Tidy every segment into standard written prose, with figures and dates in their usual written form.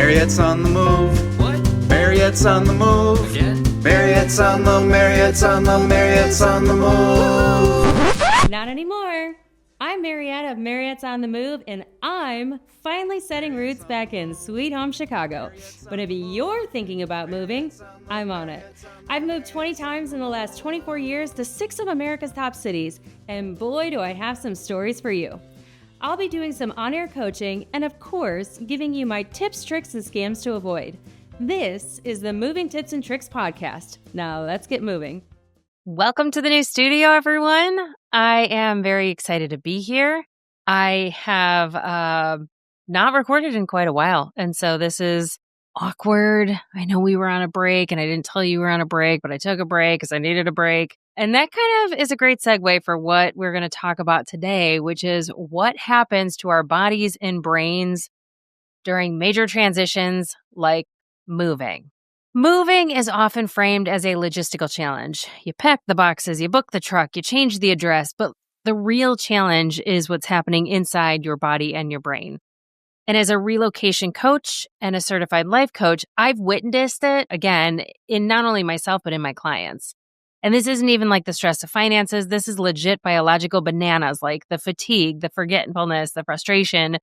Mariette's on the move. What? Mariette's on the move. Again? Mariette's on the move. Not anymore. I'm Mariette of Mariette's on the Move, and I'm finally setting roots back in Sweet Home Chicago. But if you're thinking about moving, I'm on it. I've moved 20 times in the last 24 years to 6 of America's top cities, and boy, do I have some stories for you. I'll be doing some on-air coaching and, of course, giving you my tips, tricks, and scams to avoid. This is the Moving Tips and Tricks podcast. Now let's get moving. Welcome to the new studio, everyone. I am very excited to be here. I have not recorded in quite a while, and so this is awkward. I know we were on a break, and I didn't tell you we were on a break, but I took a break because I needed a break. And that kind of is a great segue for what we're going to talk about today, which is what happens to our bodies and brains during major transitions like moving. Moving is often framed as a logistical challenge. You pack the boxes, you book the truck, you change the address, but the real challenge is what's happening inside your body and your brain. And as a relocation coach and a certified life coach, I've witnessed it, again, in not only myself, but in my clients. And this isn't even like the stress of finances. This is legit biological bananas, like the fatigue, the forgetfulness, the frustration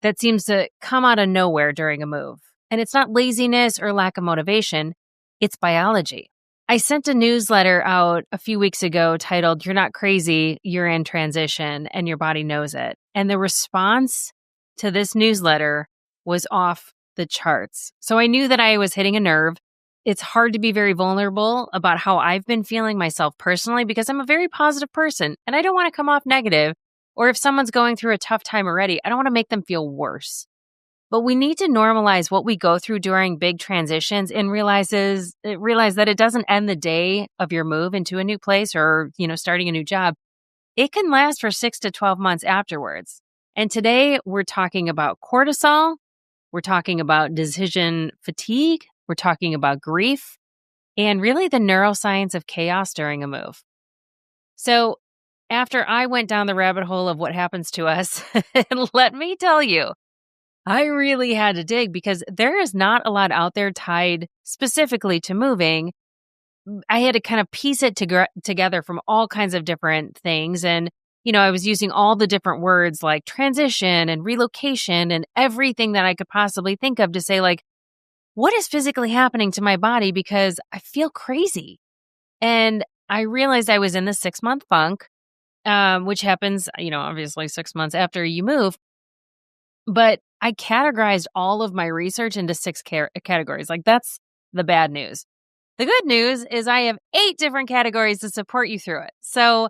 that seems to come out of nowhere during a move. And it's not laziness or lack of motivation, it's biology. I sent a newsletter out a few weeks ago titled, "You're Not Crazy, You're in Transition, and Your Body Knows It." And the response to this newsletter was off the charts. So I knew that I was hitting a nerve. It's hard to be very vulnerable about how I've been feeling myself personally because I'm a very positive person and I don't want to come off negative. Or if someone's going through a tough time already, I don't want to make them feel worse. But we need to normalize what we go through during big transitions and realize that it doesn't end the day of your move into a new place or, starting a new job. It can last for 6 to 12 months afterwards. And today we're talking about cortisol. We're talking about decision fatigue. We're talking about grief and really the neuroscience of chaos during a move. So after I went down the rabbit hole of what happens to us, let me tell you, I really had to dig because there is not a lot out there tied specifically to moving. I had to kind of piece it together from all kinds of different things. And, I was using all the different words like transition and relocation and everything that I could possibly think of to say, like, what is physically happening to my body because I feel crazy. And I realized I was in the 6-month funk, which happens, obviously 6 months after you move. But I categorized all of my research into 6 categories. Like, that's the bad news. The good news is I have 8 different categories to support you through it. So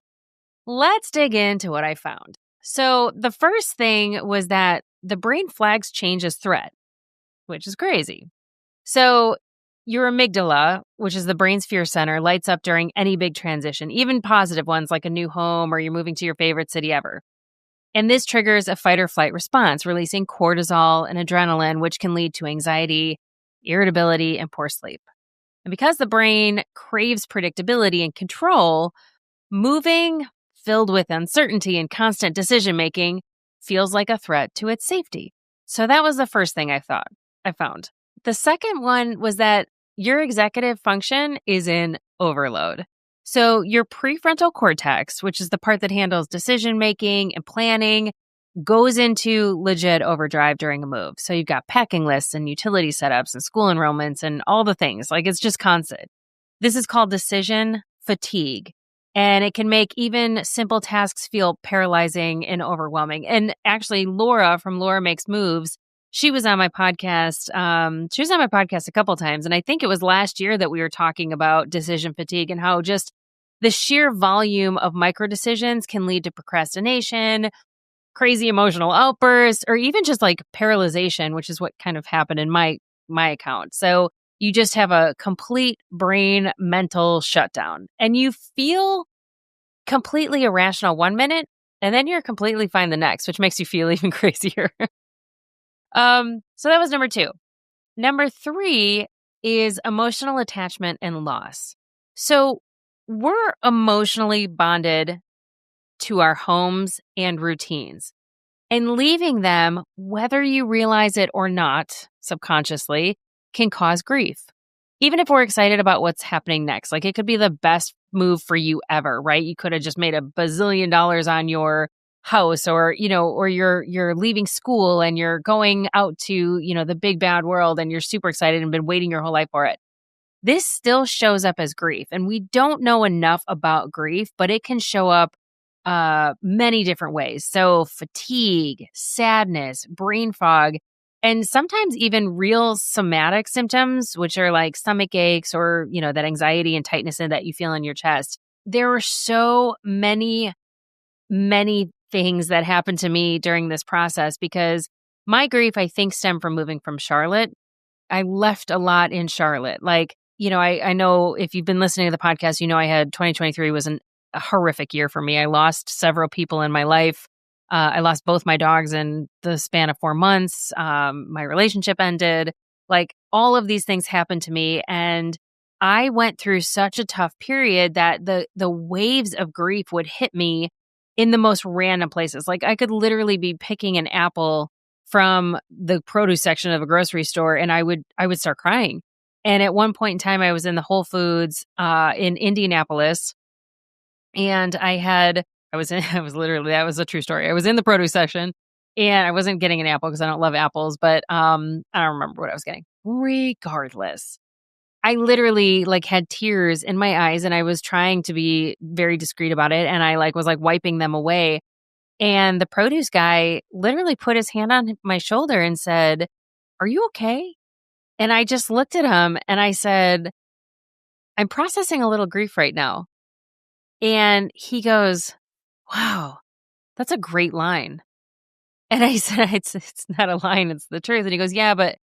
let's dig into what I found. So the first thing was that the brain flags change as threat, which is crazy. So your amygdala, which is the brain's fear center, lights up during any big transition, even positive ones like a new home or you're moving to your favorite city ever. And this triggers a fight or flight response, releasing cortisol and adrenaline, which can lead to anxiety, irritability, and poor sleep. And because the brain craves predictability and control, moving filled with uncertainty and constant decision-making feels like a threat to its safety. So that was the first thing I found. The second one was that your executive function is in overload. So your prefrontal cortex, which is the part that handles decision-making and planning, goes into legit overdrive during a move. So you've got packing lists and utility setups and school enrollments and all the things. Like, it's just constant. This is called decision fatigue. And it can make even simple tasks feel paralyzing and overwhelming. And actually, Laura from Laura Makes Moves, she was on my podcast. She was on my podcast a couple times. And I think it was last year that we were talking about decision fatigue and how just the sheer volume of micro decisions can lead to procrastination, crazy emotional outbursts, or even just like paralyzation, which is what kind of happened in my account. So you just have a complete brain mental shutdown and you feel completely irrational 1 minute and then you're completely fine the next, which makes you feel even crazier. So that was number 2. Number 3 is emotional attachment and loss. So we're emotionally bonded to our homes and routines. And leaving them, whether you realize it or not, subconsciously can cause grief. Even if we're excited about what's happening next, like it could be the best move for you ever, right? You could have just made $1 bazillion on your house, or, or you're leaving school and you're going out to, the big bad world, and you're super excited and been waiting your whole life for it. This still shows up as grief. And we don't know enough about grief, but it can show up many different ways. So fatigue, sadness, brain fog, and sometimes even real somatic symptoms, which are like stomach aches or, that anxiety and tightness that you feel in your chest. There were so many things that happened to me during this process, because my grief, I think, stemmed from moving from Charlotte. I left a lot in Charlotte. Like, I know if you've been listening to the podcast, I had 2023 was a horrific year for me. I lost several people in my life. I lost both my dogs in the span of 4 months. My relationship ended. Like, all of these things happened to me. And I went through such a tough period that the waves of grief would hit me in the most random places. Like, I could literally be picking an apple from the produce section of a grocery store, and I would start crying. And at one point in time, I was in the Whole Foods in Indianapolis, and that was a true story. I was in the produce section, and I wasn't getting an apple because I don't love apples, but I don't remember what I was getting. Regardless, I literally had tears in my eyes, and I was trying to be very discreet about it. And I was wiping them away. And the produce guy literally put his hand on my shoulder and said, "Are you okay?" And I just looked at him and I said, "I'm processing a little grief right now." And he goes, "Wow, that's a great line." And I said, it's not a line, it's the truth. And he goes, "Yeah, but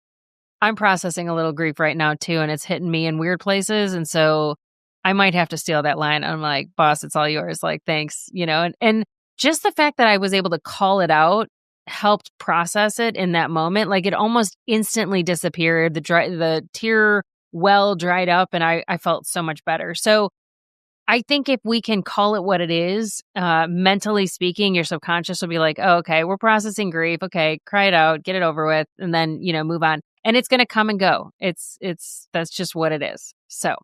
I'm processing a little grief right now too, and it's hitting me in weird places. And so I might have to steal that line." I'm like, "Boss, it's all yours." Thanks, and just the fact that I was able to call it out helped process it in that moment. It almost instantly disappeared. The tear well dried up, and I felt so much better. So I think if we can call it what it is, mentally speaking, your subconscious will be like, "Oh, okay, we're processing grief. Okay, cry it out, get it over with, and then, move on." And it's going to come and go. That's just what it is. So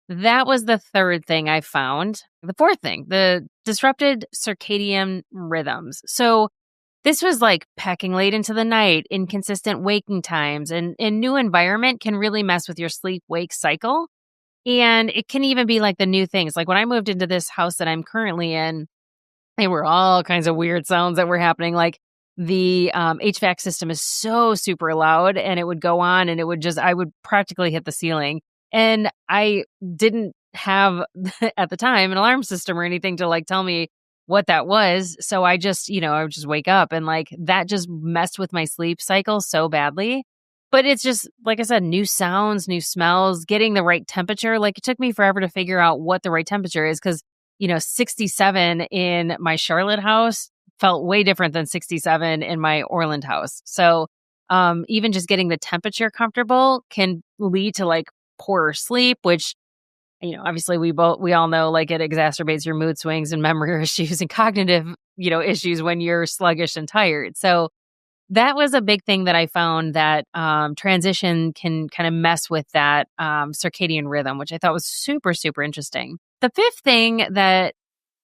that was the third thing I found. The fourth thing, the disrupted circadian rhythms. So this was packing late into the night, inconsistent waking times, and new environment can really mess with your sleep-wake cycle. And it can even be the new things. When I moved into this house that I'm currently in, there were all kinds of weird sounds that were happening. The HVAC system is so super loud, and it would go on, and I would practically hit the ceiling. And I didn't have at the time an alarm system or anything to tell me what that was. So I just, I would just wake up, and that just messed with my sleep cycle so badly. But it's just, like I said, new sounds, new smells, getting the right temperature. It took me forever to figure out what the right temperature is, because 67 in my Charlotte house felt way different than 67 in my Orland house. So even just getting the temperature comfortable can lead to poorer sleep, which, obviously we all know it exacerbates your mood swings and memory issues and cognitive, issues when you're sluggish and tired. So that was a big thing that I found, that transition can kind of mess with that circadian rhythm, which I thought was super, super interesting. The fifth thing that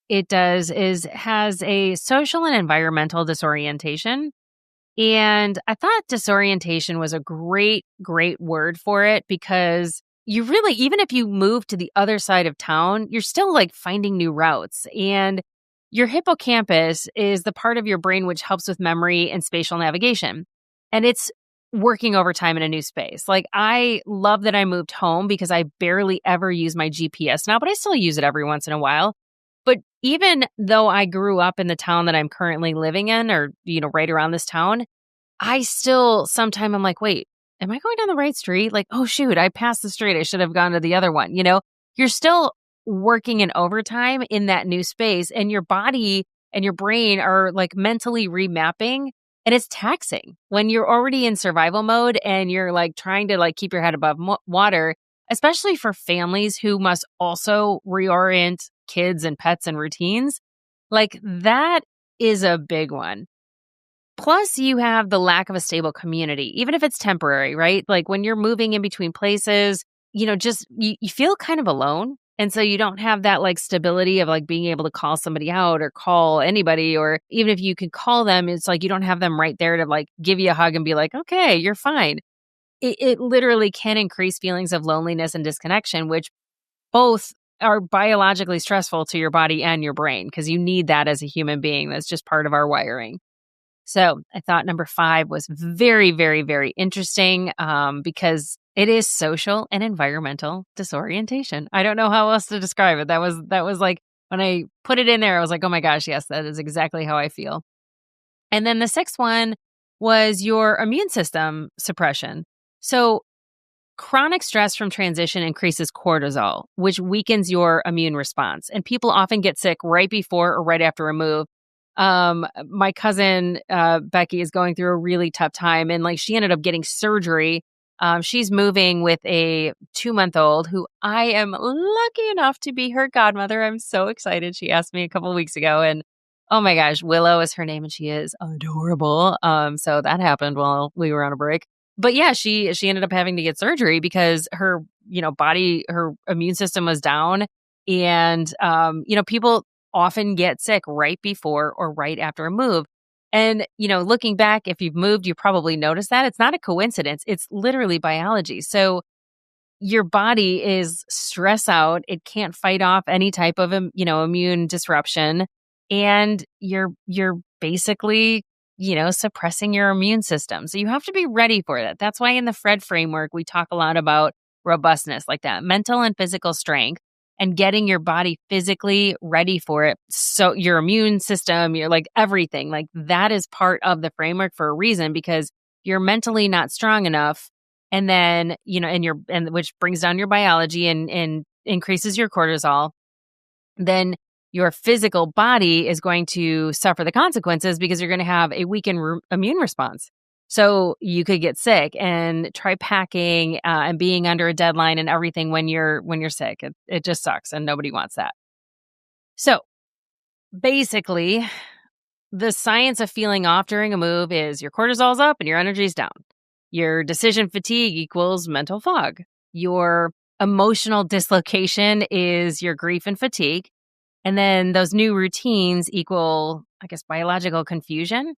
it does has a social and environmental disorientation. And I thought disorientation was a great, great word for it, because you really, even if you move to the other side of town, you're still finding new routes. And your hippocampus is the part of your brain which helps with memory and spatial navigation. And it's working overtime in a new space. I love that I moved home, because I barely ever use my GPS now, but I still use it every once in a while. But even though I grew up in the town that I'm currently living in, or, right around this town, I still sometimes I'm like, wait, am I going down the right street? Oh, shoot, I passed the street. I should have gone to the other one. You're still working in overtime in that new space, and your body and your brain are mentally remapping, and it's taxing when you're already in survival mode and you're trying to keep your head above water, especially for families who must also reorient kids and pets and routines. That is a big one. Plus, you have the lack of a stable community, even if it's temporary, right? Like when you're moving in between places, just you feel kind of alone. And so you don't have that like stability of like being able to call somebody out or call anybody, or even if you could call them, it's like you don't have them right there to like give you a hug and be like, okay, you're fine. It literally can increase feelings of loneliness and disconnection, which both are biologically stressful to your body and your brain because you need that as a human being. That's just part of our wiring. So I thought number 5 was very, very, very interesting because it is social and environmental disorientation. I don't know how else to describe it. That was like when I put it in there, I was like, oh my gosh, yes, that is exactly how I feel. And then the 6th one was your immune system suppression. So chronic stress from transition increases cortisol, which weakens your immune response. And people often get sick right before or right after a move. My cousin, Becky, is going through a really tough time, and like she ended up getting surgery. She's moving with a 2-month-old who I am lucky enough to be her godmother. I'm so excited. She asked me a couple of weeks ago, and oh my gosh, Willow is her name, and she is adorable. So that happened while we were on a break. But yeah, she ended up having to get surgery because her, body, her immune system was down. And, people often get sick right before or right after a move. And, looking back, if you've moved, you probably noticed that. It's not a coincidence. It's literally biology. So your body is stressed out. It can't fight off any type of, immune disruption. And you're basically suppressing your immune system. So you have to be ready for that. That's why in the Fred framework, we talk a lot about robustness, like that mental and physical strength and getting your body physically ready for it. So your immune system, you're like everything, like that is part of the framework for a reason because you're mentally not strong enough. And then, and which brings down your biology and increases your cortisol. Then your physical body is going to suffer the consequences because you're going to have a weakened immune response. So you could get sick and try packing and being under a deadline and everything when you're sick. It just sucks and nobody wants that. So basically, the science of feeling off during a move is your cortisol's up and your energy's down. Your decision fatigue equals mental fog. Your emotional dislocation is your grief and fatigue. And then those new routines equal, I guess, biological confusion.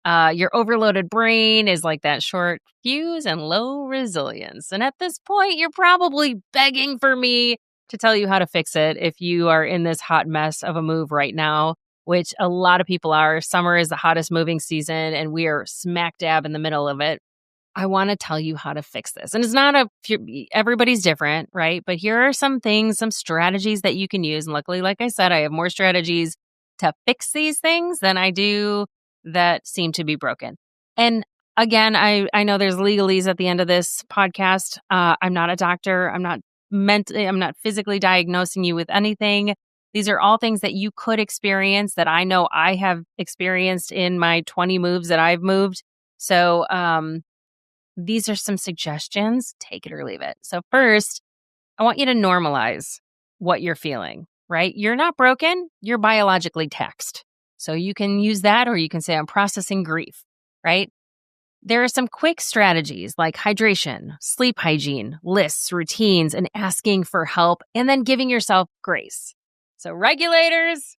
Your overloaded brain is like that short fuse and low resilience. And at this point, you're probably begging for me to tell you how to fix it if you are in this hot mess of a move right now, which a lot of people are. Summer is the hottest moving season, and we are smack dab in the middle of it. I want to tell you how to fix this. And it's not everybody's different, right? But here are some things, some strategies that you can use. And luckily, like I said, I have more strategies to fix these things than I do that seem to be broken. And again, I know there's legalese at the end of this podcast. I'm not a doctor. I'm not physically diagnosing you with anything. These are all things that you could experience that I know I have experienced in my 20 moves that I've moved. So, these are some suggestions. Take it or leave it. So first, I want you to normalize what you're feeling, right? You're not broken. You're biologically taxed. So you can use that, or you can say, I'm processing grief, right? There are some quick strategies like hydration, sleep hygiene, lists, routines, and asking for help, and then giving yourself grace. So regulators,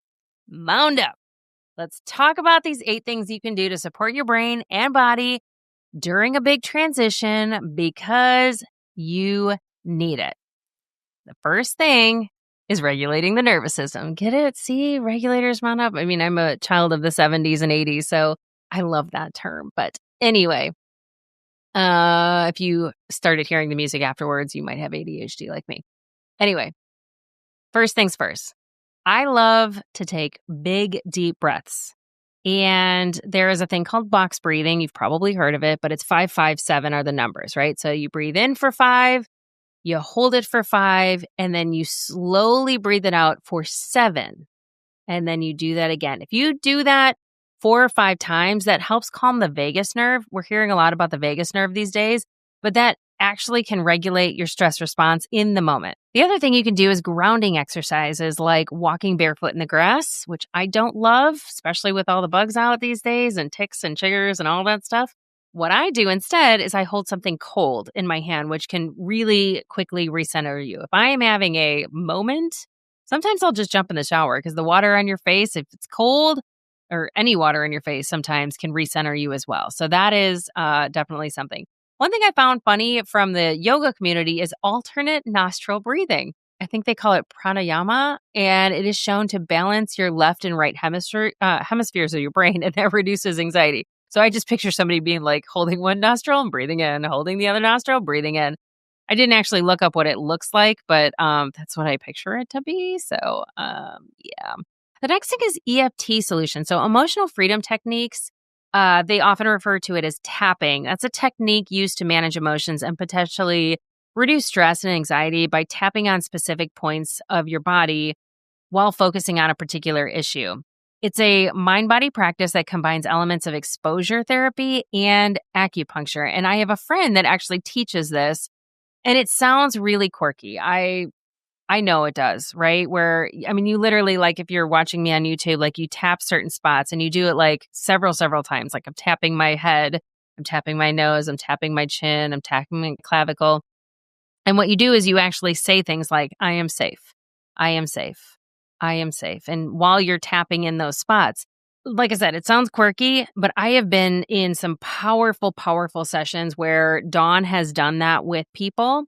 mount up. Let's talk about these 8 things you can do to support your brain and body during a big transition because you need it. The first thing is regulating the nervous system. Get it? See, regulators mount up. I mean, I'm a child of the 70s and 80s, so I love that term. But anyway, if you started hearing the music afterwards, you might have ADHD like me. Anyway, first things first. I love to take big, deep breaths. And there is a thing called box breathing. You've probably heard of it, but it's 5, 5, 7 are the numbers, right? So you breathe in for 5, you hold it for 5, and then you slowly breathe it out for 7. And then you do that again. If you do that 4 or 5 times, that helps calm the vagus nerve. We're hearing a lot about the vagus nerve these days, but that actually can regulate your stress response in the moment. The other thing you can do is grounding exercises like walking barefoot in the grass, which I don't love, especially with all the bugs out these days and ticks and chiggers and all that stuff. What I do instead is I hold something cold in my hand, which can really quickly recenter you. If I am having a moment, sometimes I'll just jump in the shower because the water on your face, if it's cold or any water in your face, sometimes can recenter you as well. So that is definitely something. One thing I found funny from the yoga community is alternate nostril breathing. I think they call it pranayama, and it is shown to balance your left and right hemispheres of your brain, and that reduces anxiety. So I just picture somebody being like holding one nostril and breathing in, holding the other nostril, breathing in. I didn't actually look up what it looks like, but that's what I picture it to be. So yeah. The next thing is EFT solution. So emotional freedom techniques. They often refer to it as tapping. That's a technique used to manage emotions and potentially reduce stress and anxiety by tapping on specific points of your body while focusing on a particular issue. It's a mind-body practice that combines elements of exposure therapy and acupuncture. And I have a friend that actually teaches this, and it sounds really quirky. I know it does, right? Where, I mean, you literally, like if you're watching me on YouTube, like you tap certain spots and you do it like several times. Like I'm tapping my head, I'm tapping my nose, I'm tapping my chin, I'm tapping my clavicle. And what you do is you actually say things like, I am safe, I am safe, I am safe. And while you're tapping in those spots, like I said, it sounds quirky, but I have been in some powerful sessions where Dawn has done that with people.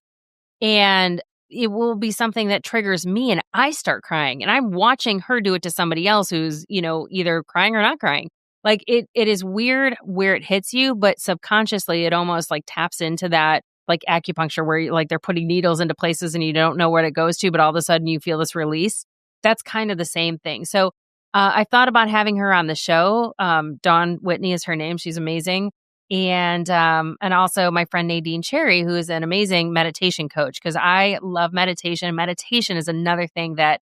And it will be something that triggers me and I start crying, and I'm watching her do it to somebody else who's, either crying or not crying. Like it is weird where it hits you, but subconsciously it almost like taps into that like acupuncture where like they're putting needles into places and you don't know where it goes to, but all of a sudden you feel this release. That's kind of the same thing. So I thought about having her on the show. Dawn Whitney is her name. She's amazing. And also my friend Nadine Cherry, who is an amazing meditation coach, because I love meditation. Meditation is another thing that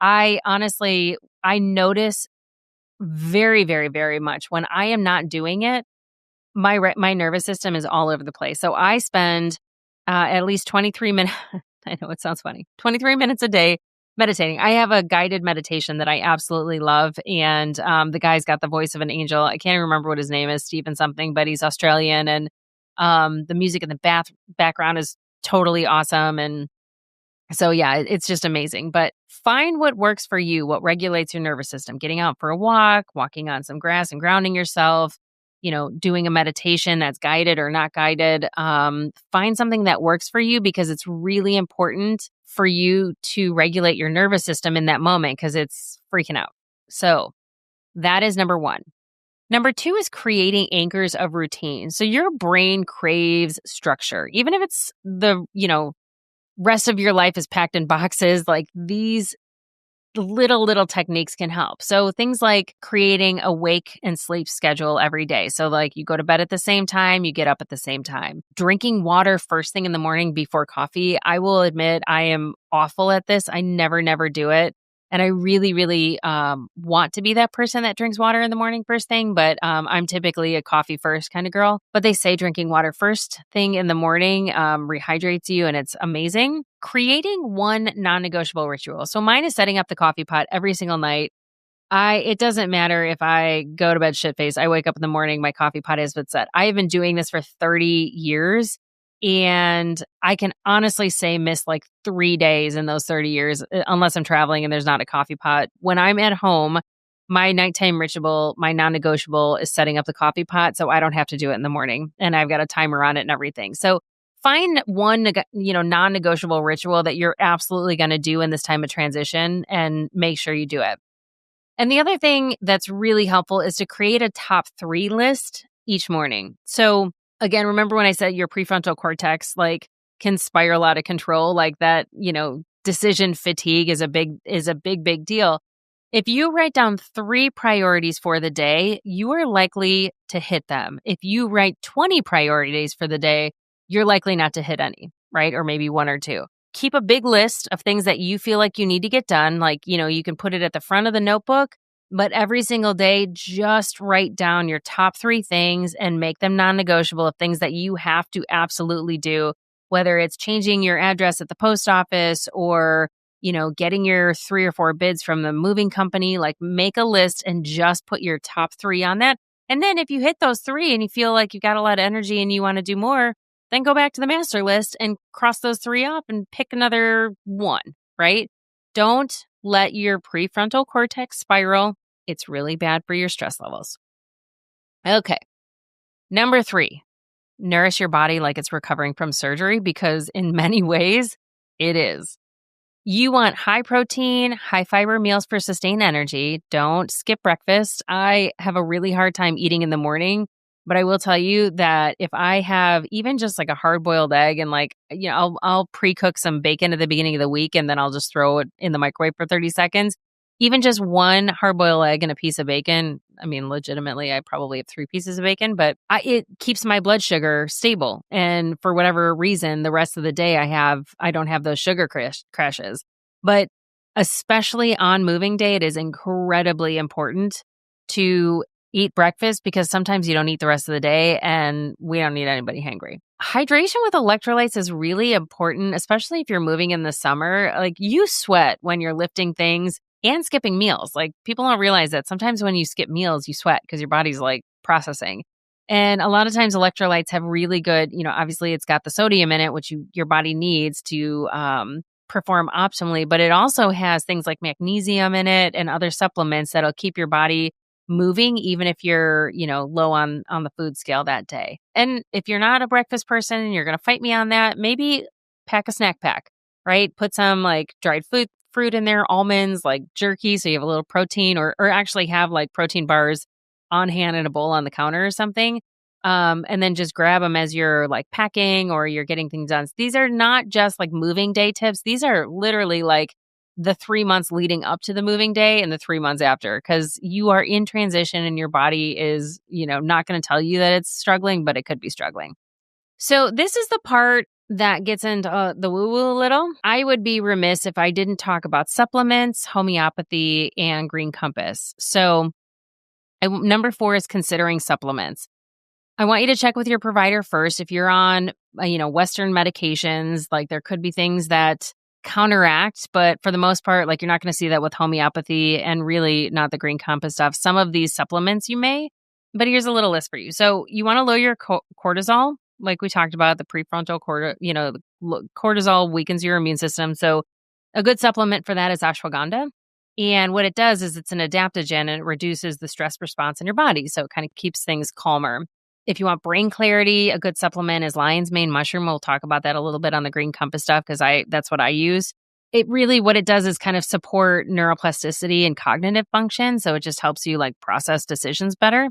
I notice very, very, very much when I am not doing it. My nervous system is all over the place. So I spend at least 23 minutes. I know it sounds funny. 23 minutes a day meditating. I have a guided meditation that I absolutely love. And the guy's got the voice of an angel. I can't even remember what his name is, Stephen something, but he's Australian. And the music in the background is totally awesome. And so, yeah, it's just amazing. But find what works for you, what regulates your nervous system. Getting out for a walk, walking on some grass and grounding yourself, doing a meditation that's guided or not guided. Find something that works for you, because it's really important for you to regulate your nervous system in that moment because it's freaking out. So that is number one. Number two is creating anchors of routine. So your brain craves structure, even if it's the, rest of your life is packed in boxes. Like these little techniques can help. So things like creating a wake and sleep schedule every day. So like you go to bed at the same time, you get up at the same time. Drinking water first thing in the morning before coffee. I will admit I am awful at this. I never do it. And I really, really want to be that person that drinks water in the morning first thing, but I'm typically a coffee first kind of girl. But they say drinking water first thing in the morning rehydrates you, and it's amazing. Creating one non-negotiable ritual. So mine is setting up the coffee pot every single night. It doesn't matter if I go to bed shit-faced. I wake up in the morning, my coffee pot has been set. I have been doing this for 30 years. And I can honestly say miss like 3 days in those 30 years, unless I'm traveling and there's not a coffee pot. When I'm at home, my nighttime ritual, my non-negotiable is setting up the coffee pot so I don't have to do it in the morning. And I've got a timer on it and everything. So find one, non-negotiable ritual that you're absolutely going to do in this time of transition and make sure you do it. And the other thing that's really helpful is to create a top 3 list each morning. So again, remember when I said your prefrontal cortex can spiral out of control, like that, decision fatigue is a big deal. If you write down 3 priorities for the day, you are likely to hit them. If you write 20 priorities for the day, you're likely not to hit any, right? Or maybe 1 or 2. Keep a big list of things that you feel like you need to get done. Like, you can put it at the front of the notebook. But every single day, just write down your top 3 things and make them non-negotiable of things that you have to absolutely do. whether it's changing your address at the post office or, getting your 3 or 4 bids from the moving company, like make a list and just put your top 3 on that. And then if you hit those 3 and you feel like you got a lot of energy and you want to do more, then go back to the master list and cross those 3 off and pick another 1, right? Don't let your prefrontal cortex spiral. It's really bad for your stress levels. Okay. Number 3, nourish your body like it's recovering from surgery, because in many ways it is. You want high protein, high fiber meals for sustained energy. Don't skip breakfast. I have a really hard time eating in the morning, but I will tell you that if I have even just like a hard boiled egg and I'll pre-cook some bacon at the beginning of the week and then I'll just throw it in the microwave for 30 seconds. Even just 1 hard boiled egg and a piece of bacon. I mean, legitimately, I probably have 3 pieces of bacon, but it keeps my blood sugar stable. And for whatever reason, the rest of the day I don't have those sugar crashes. But especially on moving day, it is incredibly important to eat breakfast, because sometimes you don't eat the rest of the day and we don't need anybody hangry. Hydration with electrolytes is really important, especially if you're moving in the summer. Like, you sweat when you're lifting things and skipping meals. Like, people don't realize that sometimes when you skip meals, you sweat because your body's like processing. And a lot of times electrolytes have really good, obviously it's got the sodium in it, which your body needs to perform optimally, but it also has things like magnesium in it and other supplements that'll keep your body moving, even if you're, low on the food scale that day. And if you're not a breakfast person and you're going to fight me on that, maybe pack a snack pack, right? Put some like dried fruit in there, almonds, like jerky, so you have a little protein, or actually have like protein bars on hand in a bowl on the counter or something. And then just grab them as you're like packing or you're getting things done. So these are not just like moving day tips. These are literally like the 3 months leading up to the moving day and the 3 months after, because you are in transition and your body is, not going to tell you that it's struggling, but it could be struggling. So this is the part that gets into the woo-woo a little. I would be remiss if I didn't talk about supplements, homeopathy, and green compass. So number 4 is considering supplements. I want you to check with your provider first. If you're on, Western medications, like there could be things that counteract, but for the most part, like you're not going to see that with homeopathy and really not the green compass stuff. Some of these supplements you may, but here's a little list for you. So you want to lower your cortisol, like we talked about, the prefrontal cortisol weakens your immune system. So a good supplement for that is ashwagandha. And what it does is it's an adaptogen and it reduces the stress response in your body. So it kind of keeps things calmer. If you want brain clarity, a good supplement is lion's mane mushroom. We'll talk about that a little bit on the green compass stuff because that's what I use. It really, what it does is kind of support neuroplasticity and cognitive function. So it just helps you like process decisions better.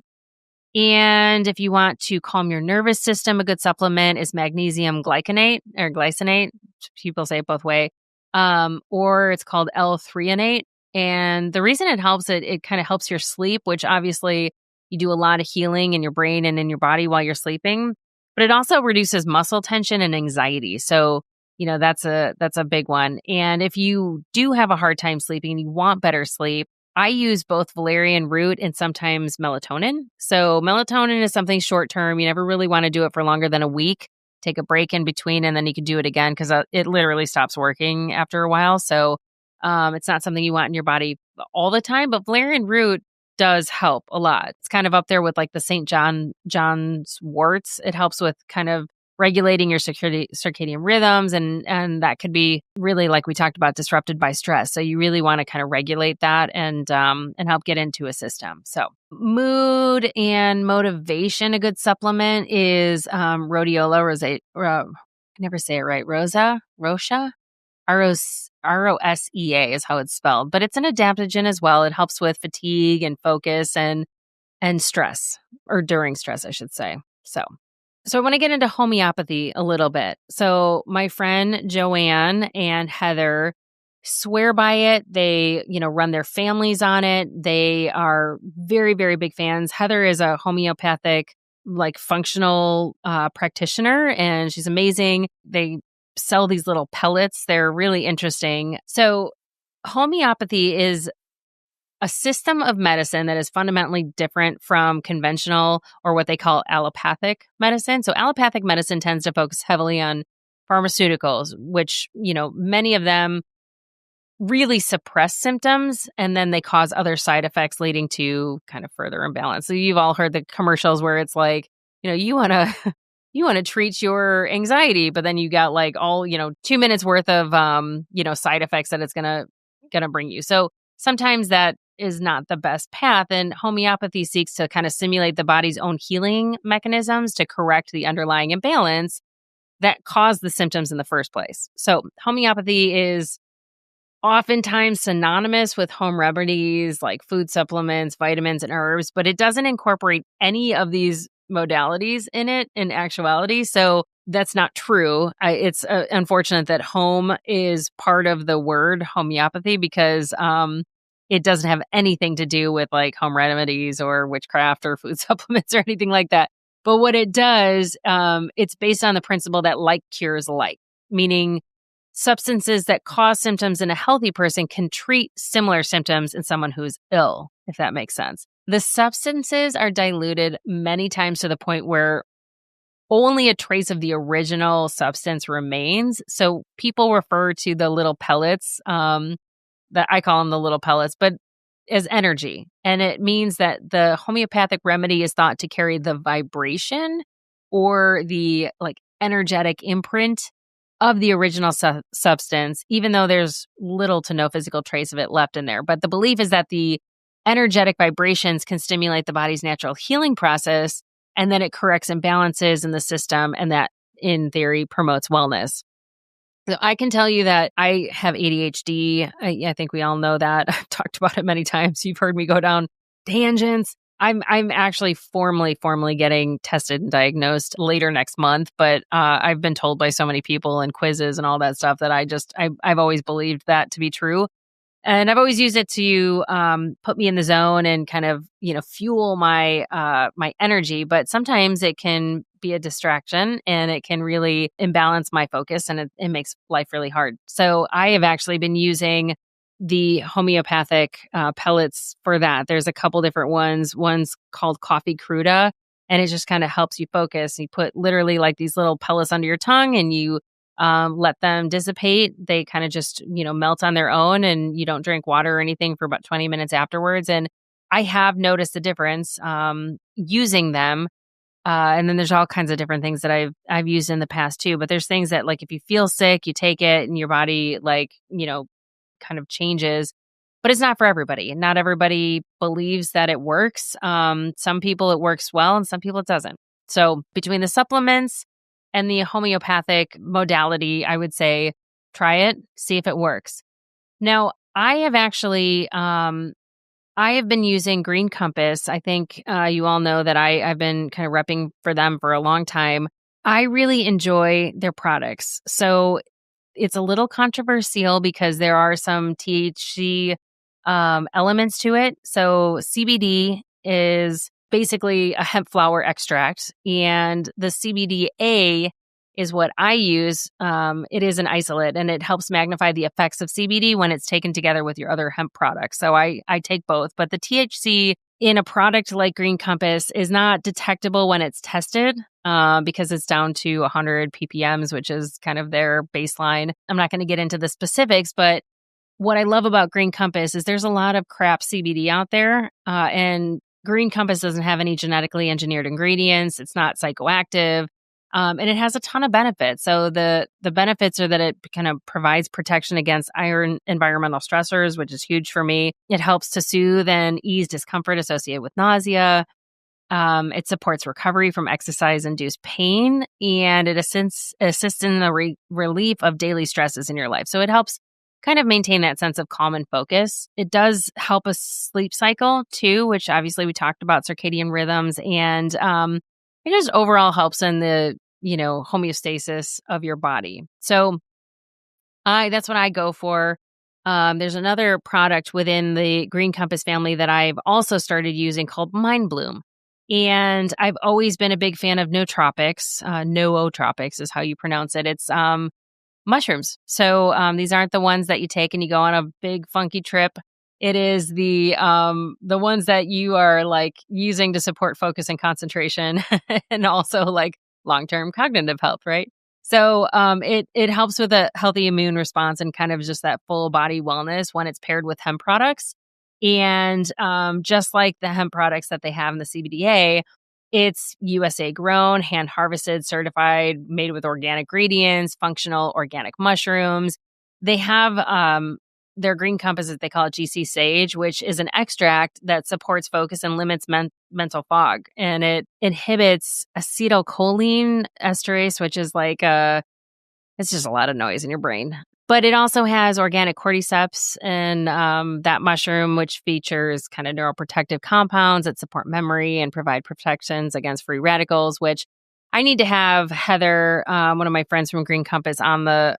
And if you want to calm your nervous system, a good supplement is magnesium glycinate or glycinate. People say it both ways. Or it's called L-threonate. And the reason it helps, it kind of helps your sleep, which obviously you do a lot of healing in your brain and in your body while you're sleeping, but it also reduces muscle tension and anxiety. So, that's a big one. And if you do have a hard time sleeping and you want better sleep, I use both valerian root and sometimes melatonin. So melatonin is something short term. You never really want to do it for longer than a week. Take a break in between and then you can do it again because it literally stops working after a while. So it's not something you want in your body all the time, but valerian root does help a lot. It's kind of up there with like the St. John's worts. It helps with kind of regulating your circadian rhythms, and that could be really, like we talked about, disrupted by stress. So you really want to kind of regulate that and help get into a system. So mood and motivation, a good supplement is rhodiola rosea. I never say it right. Rosea. ROSEA is how it's spelled, but it's an adaptogen as well. It helps with fatigue and focus and stress, or during stress, I should say. So I want to get into homeopathy a little bit. So my friend Joanne and Heather swear by it. They, run their families on it. They are very, very big fans. Heather is a homeopathic, like functional practitioner, and she's amazing. They sell these little pellets. They're really interesting. So homeopathy is a system of medicine that is fundamentally different from conventional or what they call allopathic medicine. So allopathic medicine tends to focus heavily on pharmaceuticals, which, many of them really suppress symptoms and then they cause other side effects leading to kind of further imbalance. So you've all heard the commercials where it's like, you want to you want to treat your anxiety, but then you got like all, 2 minutes worth of side effects that it's going to bring you. So sometimes that is not the best path, and homeopathy seeks to kind of simulate the body's own healing mechanisms to correct the underlying imbalance that caused the symptoms in the first place. So homeopathy is oftentimes synonymous with home remedies like food supplements, vitamins, and herbs, but it doesn't incorporate any of these modalities in it in actuality. So that's not true. It's unfortunate that home is part of the word homeopathy because it doesn't have anything to do with like home remedies or witchcraft or food supplements or anything like that. But what it does, it's based on the principle that like cures like, meaning substances that cause symptoms in a healthy person can treat similar symptoms in someone who's ill, if that makes sense. The substances are diluted many times to the point where only a trace of the original substance remains. So people refer to the little pellets, that I call them the little pellets, but as energy. And it means that the homeopathic remedy is thought to carry the vibration or the like energetic imprint of the original substance, even though there's little to no physical trace of it left in there. But the belief is that the energetic vibrations can stimulate the body's natural healing process, and then it corrects imbalances in the system, and that, in theory, promotes wellness. So I can tell you that I have ADHD. I think we all know that. I've talked about it many times. You've heard me go down tangents. I'm actually formally getting tested and diagnosed later next month, but I've been told by so many people and quizzes and all that stuff that I've always believed that to be true. And I've always used it to put me in the zone and kind of, fuel my my energy. But sometimes it can be a distraction and it can really imbalance my focus, and it makes life really hard. So I have actually been using the homeopathic pellets for that. There's a couple different ones. One's called Coffee Cruda, and it just kind of helps you focus. You put literally like these little pellets under your tongue and you let them dissipate. They kind of just, melt on their own, and you don't drink water or anything for about 20 minutes afterwards. And I have noticed a difference using them. And then there's all kinds of different things that I've used in the past too. But there's things that like if you feel sick, you take it and your body kind of changes. But it's not for everybody. Not everybody believes that it works. Some people it works well and some people it doesn't. So between the supplements and the homeopathic modality, I would say try it, see if it works. Now, I have actually, I have been using Green Compass. I think you all know that I've been kind of repping for them for a long time. I really enjoy their products. So it's a little controversial because there are some THC elements to it. So CBD is basically a hemp flower extract, and the CBDA is what I use. It is an isolate, and it helps magnify the effects of CBD when it's taken together with your other hemp products. So I take both, but the THC in a product like Green Compass is not detectable when it's tested because it's down to 100 ppms, which is kind of their baseline. I'm not going to get into the specifics, but what I love about Green Compass is there's a lot of crap CBD out there, and Green Compass doesn't have any genetically engineered ingredients. It's not psychoactive. And it has a ton of benefits. So the benefits are that it kind of provides protection against iron environmental stressors, which is huge for me. It helps to soothe and ease discomfort associated with nausea. It supports recovery from exercise-induced pain, and it assists in the relief of daily stresses in your life. So it helps kind of maintain that sense of calm and focus. It does help a sleep cycle too, which obviously we talked about circadian rhythms, and it just overall helps in the, homeostasis of your body. So that's what I go for. There's another product within the Green Compass family that I've also started using called Mind Bloom. And I've always been a big fan of nootropics. Nootropics is how you pronounce it. It's mushrooms. So these aren't the ones that you take and you go on a big funky trip. It is the ones that you are like using to support focus and concentration and also like long-term cognitive health, right? So it helps with a healthy immune response and kind of just that full body wellness when it's paired with hemp products. And just like the hemp products that they have in the CBDA, it's USA grown, hand harvested, certified, made with organic ingredients, functional organic mushrooms. They have their green compass, they call it GC Sage, which is an extract that supports focus and limits mental fog. And it inhibits acetylcholine esterase, which is like it's just a lot of noise in your brain. But it also has organic cordyceps and that mushroom, which features kind of neuroprotective compounds that support memory and provide protections against free radicals, which I need to have Heather, one of my friends from Green Compass, on the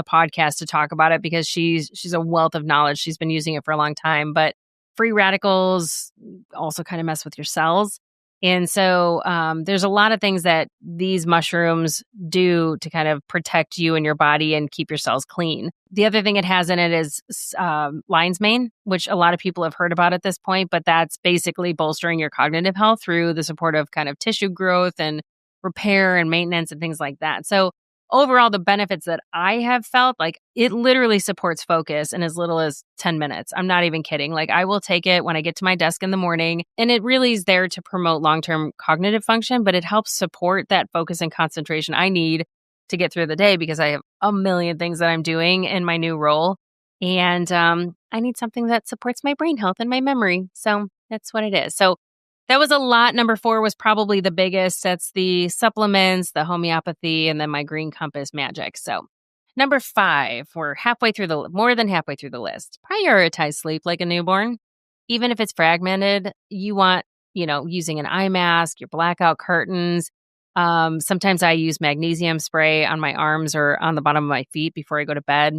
podcast to talk about it, because she's a wealth of knowledge. She's been using it for a long time. But free radicals also kind of mess with your cells. And so there's a lot of things that these mushrooms do to kind of protect you and your body and keep your cells clean. The other thing it has in it is lion's mane, which a lot of people have heard about at this point, but that's basically bolstering your cognitive health through the support of kind of tissue growth and repair and maintenance and things like that. So overall, the benefits that I have felt, like, it literally supports focus in as little as 10 minutes. I'm not even kidding. Like, I will take it when I get to my desk in the morning, and it really is there to promote long-term cognitive function, but it helps support that focus and concentration I need to get through the day, because I have a million things that I'm doing in my new role. And I need something that supports my brain health and my memory. So that's what it is. So that was a lot. Number 4 was probably the biggest. That's the supplements, the homeopathy, and then my Green Compass magic. So number 5, we're more than halfway through the list. Prioritize sleep like a newborn. Even if it's fragmented, you want, using an eye mask, your blackout curtains. Sometimes I use magnesium spray on my arms or on the bottom of my feet before I go to bed.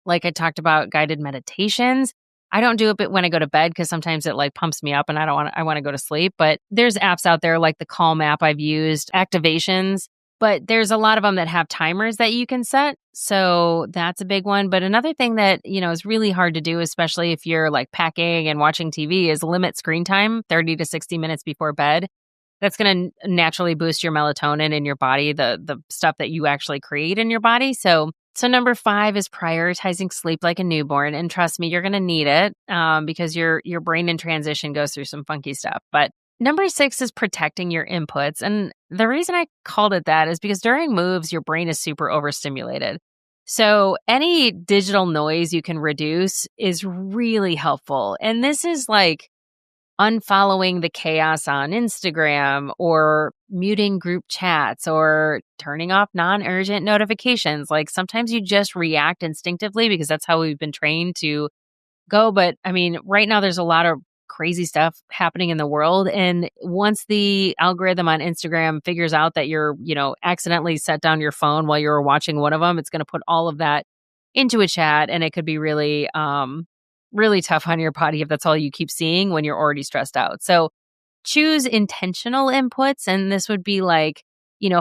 Like I talked about, guided meditations. I don't do it when I go to bed, because sometimes it like pumps me up and I want to go to sleep. But there's apps out there like the Calm app I've used, activations, but there's a lot of them that have timers that you can set. So that's a big one. But another thing that, is really hard to do, especially if you're like packing and watching TV, is limit screen time 30 to 60 minutes before bed. That's going to naturally boost your melatonin in your body, the stuff that you actually create in your body. So number 5 is prioritizing sleep like a newborn. And trust me, you're going to need it because your brain in transition goes through some funky stuff. But number 6 is protecting your inputs. And the reason I called it that is because during moves, your brain is super overstimulated. So any digital noise you can reduce is really helpful. And this is like unfollowing the chaos on Instagram, or muting group chats, or turning off non-urgent notifications. Like, sometimes you just react instinctively because that's how we've been trained to go. But I mean, right now there's a lot of crazy stuff happening in the world. And once the algorithm on Instagram figures out that you're, accidentally set down your phone while you were watching one of them, it's going to put all of that into a chat. And it could be really, really tough on your body if that's all you keep seeing when you're already stressed out. So choose intentional inputs. And this would be like,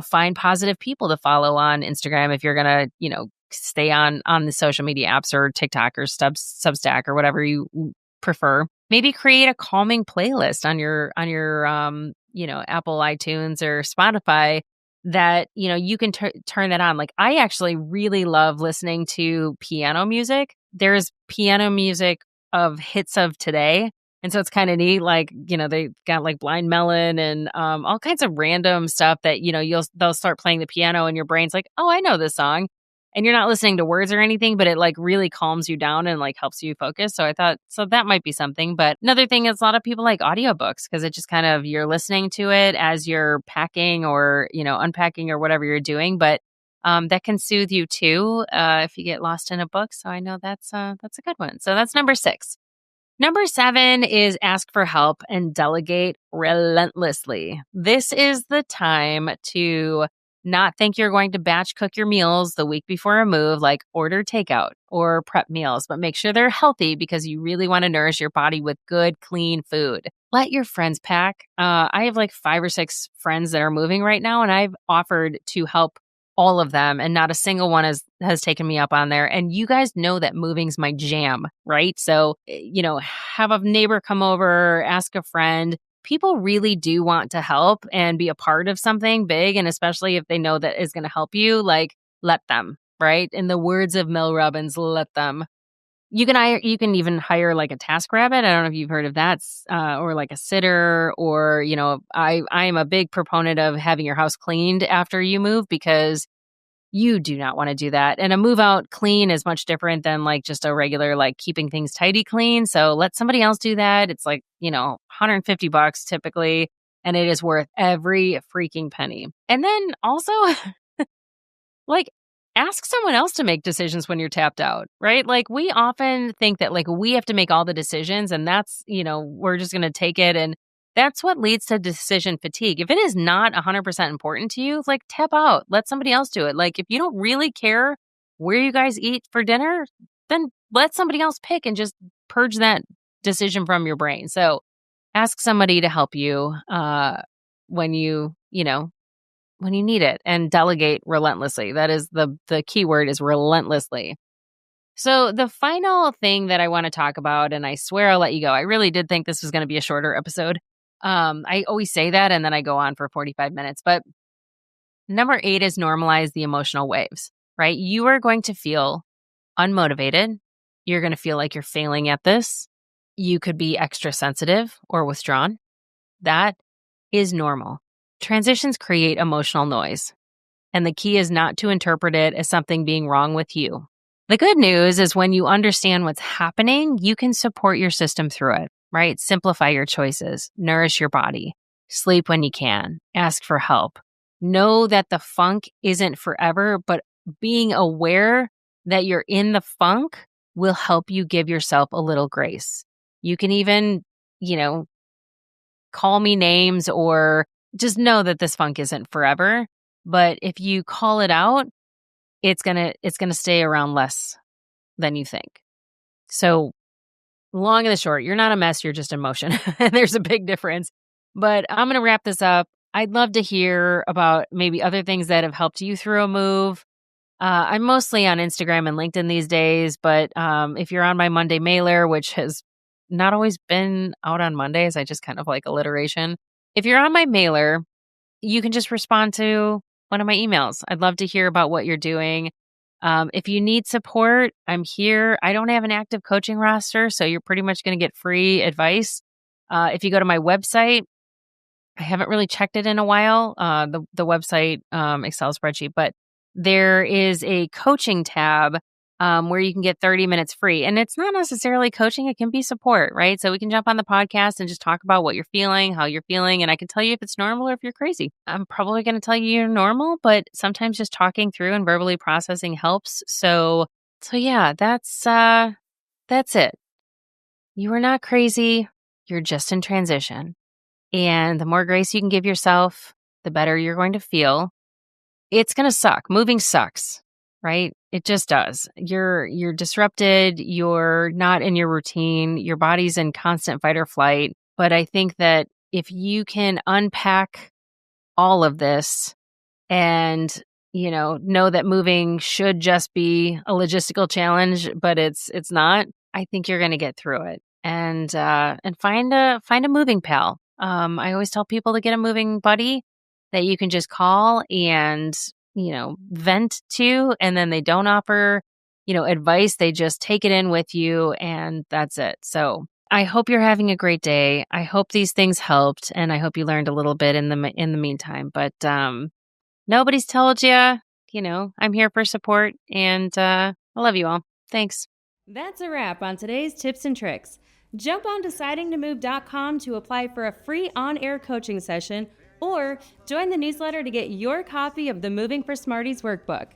find positive people to follow on Instagram if you're going to, stay on the social media apps, or TikTok or Substack or whatever you prefer. Maybe create a calming playlist on your Apple iTunes or Spotify that, you can turn that on. Like, I actually really love listening to piano music. There's piano music of hits of today. And so it's kind of neat. Like, they got like Blind Melon and all kinds of random stuff that, they'll start playing the piano and your brain's like, oh, I know this song. And you're not listening to words or anything, but it like really calms you down and like helps you focus. So I thought, that might be something. But another thing is, a lot of people like audiobooks, because it just kind of, you're listening to it as you're packing or, unpacking or whatever you're doing. But that can soothe you too if you get lost in a book. So I know that's a good one. So that's number 6. Number 7 is ask for help and delegate relentlessly. This is the time to not think you're going to batch cook your meals the week before a move, like order takeout or prep meals, but make sure they're healthy, because you really want to nourish your body with good, clean food. Let your friends pack. I have like 5 or 6 friends that are moving right now, and I've offered to help all of them, and not a single one has taken me up on there. And you guys know that moving's my jam, right? So, have a neighbor come over, ask a friend. people really do want to help and be a part of something big. And especially if they know that is going to help you, like, let them, right? In the words of Mel Robbins, let them. You can even hire like a task rabbit. I don't know if you've heard of that, or like a sitter, or, I am a big proponent of having your house cleaned after you move, because you do not want to do that. And a move out clean is much different than like just a regular, like, keeping things tidy clean. So let somebody else do that. It's like, $150 typically, and it is worth every freaking penny. And then also, like, ask someone else to make decisions when you're tapped out, right? Like, we often think that like we have to make all the decisions, and that's, we're just going to take it. And that's what leads to decision fatigue. If it is not 100% important to you, like, tap out, let somebody else do it. Like, if you don't really care where you guys eat for dinner, then let somebody else pick and just purge that decision from your brain. So ask somebody to help you when you need it, and delegate relentlessly. That is the key word, is relentlessly. So the final thing that I want to talk about, and I swear I'll let you go. I really did think this was going to be a shorter episode. I always say that, and then I go on for 45 minutes. But number 8 is normalize the emotional waves, right? You are going to feel unmotivated. You're going to feel like you're failing at this. You could be extra sensitive or withdrawn. That is normal. Transitions create emotional noise, and the key is not to interpret it as something being wrong with you. The good news is when you understand what's happening, you can support your system through it, right? Simplify your choices, nourish your body, sleep when you can, ask for help. Know that the funk isn't forever, but being aware that you're in the funk will help you give yourself a little grace. You can even, call me names, or just know that this funk isn't forever. But if you call it out, it's gonna stay around less than you think. So long and the short, you're not a mess, you're just in motion. There's a big difference. But I'm gonna wrap this up. I'd love to hear about maybe other things that have helped you through a move. I'm mostly on Instagram and LinkedIn these days, but if you're on my Monday mailer, which has not always been out on Mondays, I just kind of like alliteration. If you're on my mailer, you can just respond to one of my emails. I'd love to hear about what you're doing. If you need support, I'm here. I don't have an active coaching roster, so you're pretty much going to get free advice. If you go to my website, I haven't really checked it in a while, the website Excel spreadsheet, but there is a coaching tab where you can get 30 minutes free. And it's not necessarily coaching, it can be support, right? So we can jump on the podcast and just talk about what you're feeling, how you're feeling, and I can tell you if it's normal or if you're crazy. I'm probably going to tell you you're normal, but sometimes just talking through and verbally processing helps. So yeah, that's it. You are not crazy. You're just in transition. And the more grace you can give yourself, the better you're going to feel. It's going to suck. Moving sucks, right? It just does. You're disrupted. You're not in your routine. Your body's in constant fight or flight. But I think that if you can unpack all of this and, know that moving should just be a logistical challenge, but it's not, I think you're going to get through it. And find a moving pal. I always tell people to get a moving buddy that you can just call and, vent to, and then they don't offer, advice. They just take it in with you, and that's it. So I hope you're having a great day. I hope these things helped, and I hope you learned a little bit in the meantime. But nobody's told you, I'm here for support, and I love you all. Thanks. That's a wrap on today's tips and tricks. Jump on decidingtomove.com to apply for a free on-air coaching session, or join the newsletter to get your copy of the Moving for Smarties workbook.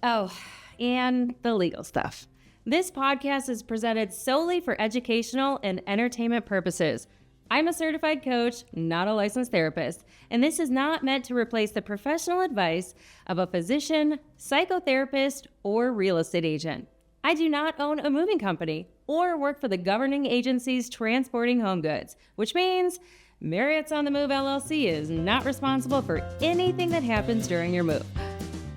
Oh, and the legal stuff. This podcast is presented solely for educational and entertainment purposes. I'm a certified coach, not a licensed therapist, and this is not meant to replace the professional advice of a physician, psychotherapist, or real estate agent. I do not own a moving company or work for the governing agencies transporting home goods, which means Mariette's on the Move LLC is not responsible for anything that happens during your move.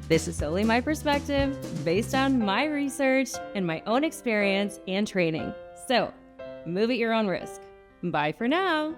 This is solely my perspective based on my research and my own experience and training. So, move at your own risk. Bye for now.